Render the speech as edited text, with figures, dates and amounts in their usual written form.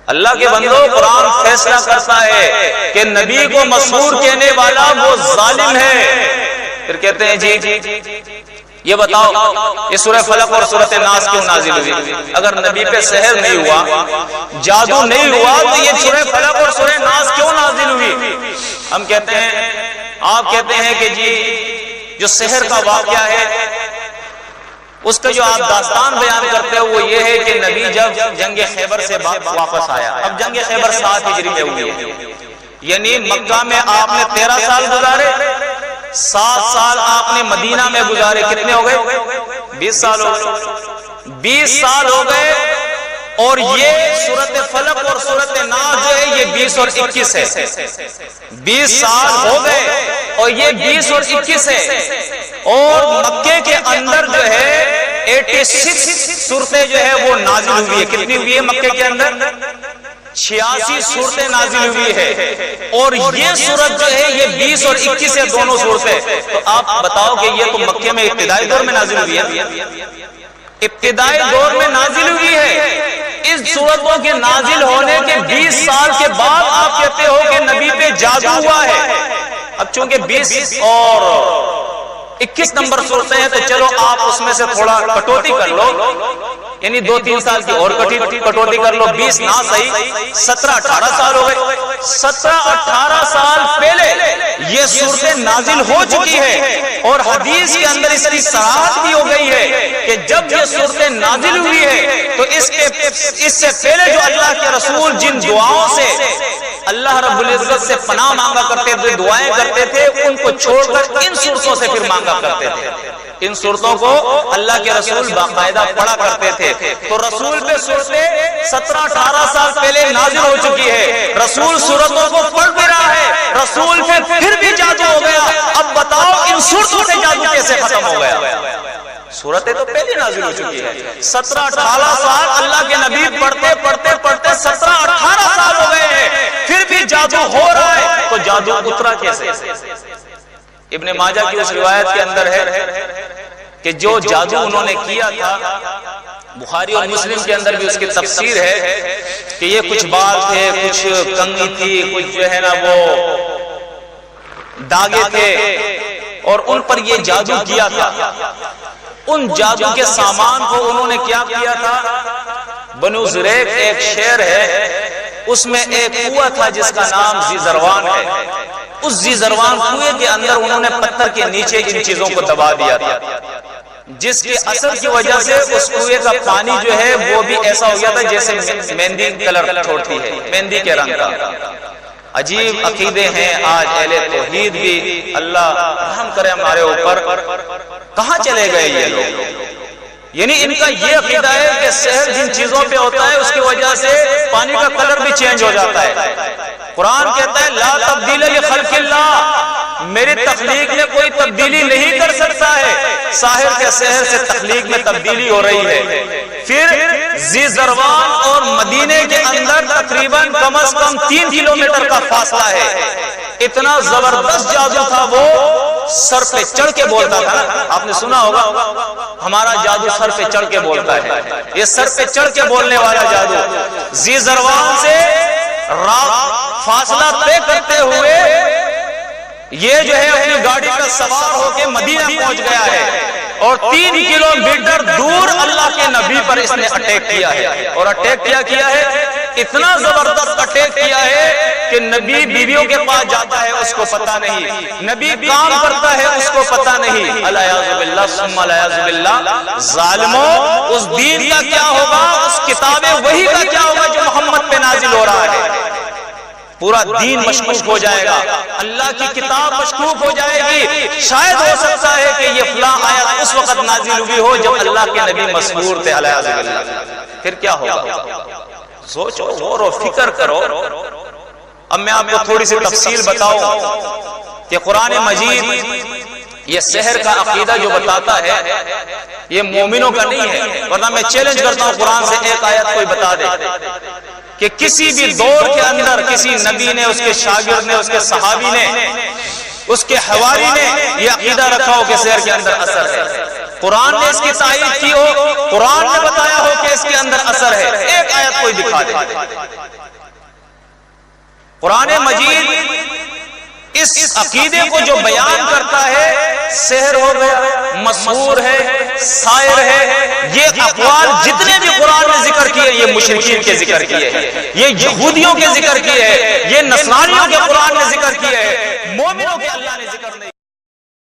اللہ کے بندو، قرآن فیصلہ کرتا ہے کہ نبی کو مسحور کہنے والا وہ ظالم ہے۔ پھر کہتے ہیں جی یہ بتاؤ یہ سورہ فلق اور سورۃ ناس کیوں نازل ہوئی؟ اگر نبی پہ سحر نہیں ہوا، جادو نہیں ہوا، تو یہ سورہ فلق اور سورہ ناس کیوں نازل ہوئی؟ ہم کہتے ہیں، آپ کہتے ہیں کہ جی جو سحر کا واقعہ ہے اس کا جو آپ داستان بیان کرتے ہو وہ یہ ہے کہ نبی جب جنگ خیبر سے واپس آیا، اب جنگ خیبر 7 ہجری میں ہوئی ہے، یعنی مکہ میں آپ نے 13 سال گزارے، 7 سال آپ نے مدینہ میں گزارے، کتنے ہو گئے؟ 20 سال ہو گئے، 20 سال ہو گئے، اور یہ سورۃ فلق اور سورۃ ناس جو ہے یہ 20 اور 21 ہے، 20 سال ہو گئے اور یہ 20 اور 21 ہے، اور مکے کے اندر جو ہے 86 سورتیں جو ہے وہ نازل ہوئی ہے۔ کتنی ہوئی ہے مکے کے اندر؟ 86 سورتیں نازل ہوئی ہے، اور یہ سورت جو ہے یہ 20 اور 21 ہے، دونوں صورتیں۔ تو آپ بتاؤ کہ یہ تو مکے میں ابتدائی دور میں نازل ہوئی ہے، ابتدائی دور میں نازل ہوئی ہے۔ اس صورتوں کے نازل ہونے کے 20 سال کے بعد آپ کہتے ہو کہ نبی پہ جادو ہوا ہے۔ اب چونکہ 20 اور 21 نمبر صورتیں ہیں تو چلو آپ اس میں سے تھوڑا کٹوتی کر لو، یعنی 2-3 سال کی اور کٹوتی کر لو، 20 نہ صحیح 17-18 سال ہو گئے، 17-18 سال پہلے یہ صورتیں نازل ہو چکی ہے، اور حدیث کے اندر اس کی صراحت بھی ہو گئی ہے کہ جب یہ صورتیں نازل ہوئی ہے تو اس سے پہلے جو اللہ کے رسول جن دعاؤں سے اللہ رب العزت سے پناہ مانگا کرتے تھے، دعائیں کرتے تھے، ان کو چھوڑ کر ان صورتوں سے پھر مانگا کرتے تھے۔ ان صورتوں کو اللہ کے رسول باقاعدہ پڑھا کرتے تھے، تو رسول پہ صورتیں 17-18 سال پہلے نازل ہو چکی ہے، رسول صورتوں کو پڑھ بھی رہا ہے، رسول پہ پھر بھی جادو ہو گیا۔ اب بتاؤ ان صورتوں سے جادو کیسے ختم ہو گیا؟ صورتیں تو پہلے نازل ہو چکی ہے، 17-18 سال اللہ کے نبی پڑھتے 17-18 سال ہو گئے ہیں، پھر بھی جادو ہو رہا ہے، تو جادو اترا کیسے؟ ابن ماجہ کی اس روایت کے اندر ہے کہ جو جادو انہوں نے کیا تھا، بخاری اور مسلم کے اندر بھی اس کی تفسیر ہے کہ یہ کچھ بال تھے، کچھ کنگھی تھی، کچھ جو ہے نا وہ داغے تھے، اور ان پر یہ جادو کیا تھا۔ ان جادو کے سامان کو انہوں نے کیا کیا تھا؟ بنو زریق ایک شہر ہے، اس میں ایک کنواں تھا جس کا نام زیزروان ہے، اس زیزروان کنویں کے اندر انہوں نے پتھر کے نیچے ان چیزوں کو دبا دیا تھا، جس کے اثر کی وجہ سے اس کنویں کا پانی جو ہے وہ بھی ایسا ہو گیا تھا جیسے مہندی کلر چھوڑتی ہے، مہندی کے رنگ کا۔ عجیب عقیدے ہیں آج اہل توحید بھی، اللہ رحم کرے ہمارے اوپر، کہاں چلے گئے یہ لوگ؟ یعنی ان کا یہ عقیدہ ہے کہ سحر جن چیزوں پہ ہوتا ہے اس کی وجہ سے پانی کا کلر بھی چینج ہو جاتا ہے۔ قرآن کہتا ہے لا تبدیل لخلق اللہ، میری تخلیق میں کوئی تبدیلی نہیں کر سکتا ہے۔ ساحر کے سحر سے تخلیق میں تبدیلی ہو رہی ہے۔ پھر زیزروان اور مدینے کے اندر تقریباً کم از کم 3 کلومیٹر کا فاصلہ ہے، اتنا زبردست جادو تھا، وہ سر پہ چڑھ کے بولتا تھا۔ آپ نے سنا ہوگا ہمارا جادو سر پہ چڑھ کے بولتا ہے، یہ سر پہ چڑھ کے بولنے والا جادو۔ زیزروان سے فاصلہ طے کرتے ہوئے یہ جو ہے اپنی گاڑی پر سوار ہو کے مدینہ پہنچ گیا ہے، اور 3 کلومیٹر دور اللہ کے نبی پر اس نے اٹیک کیا ہے، اور اٹیک کیا ہے اتنا زبردست اٹیک کیا ہے کہ نبی بیویوں کے پاس جاتا ہے اس کو پتہ نہیں، نبی کام کرتا ہے اس کو پتہ نہیں۔ الیاذ باللہ ثم الیاذ باللہ، ظالموں اس دین کا کیا ہوگا، اس کتاب وحی کا کیا ہوگا جو محمد پہ نازل ہو رہا ہے؟ پورا دین مشکوک ہو جائے گا، اللہ کی کتاب مشکوک ہو جائے گی۔ شاید ہو سکتا ہے کہ یہ فلاں آیت اس وقت نازل ہوئی ہو جب اللہ کے نبی مسحور تھے، الیاذ باللہ، پھر کیا ہوگا؟ سوچو، غور و فکر کرو۔ اب میں آپ کو تھوڑی سی تفصیل بتاؤں کہ قرآن مجید یہ سحر کا عقیدہ جو بتاتا ہے یہ مومنوں کا نہیں ہے، ورنہ میں چیلنج کرتا ہوں قرآن سے ایک آیت کوئی بتا دے کہ کسی بھی دور کے اندر کسی نبی نے، اس کے شاگرد نے، اس کے صحابی نے، اس کے حواری نے یہ عقیدہ رکھا ہو کہ سحر کے اندر اثر ہے۔ قرآن نے اس کی تائید کی ہو، قرآن نے بتایا ہو کہ اس کے اندر اثر ہے، ایک آیت کوئی دکھا دے۔ قرآن مجید اس عقیدے کو جو بیان کرتا ہے، سحر ہو گیا، مسحور ہے، ساحر ہے، یہ اقوال جتنے بھی قرآن نے ذکر کیے یہ مشرکین کے ذکر کیے ہیں، یہ یہودیوں کے ذکر کیے ہیں، یہ نصرانیوں کے قرآن نے ذکر کیے ہیں، مومنوں کے اللہ نے ذکر نہیں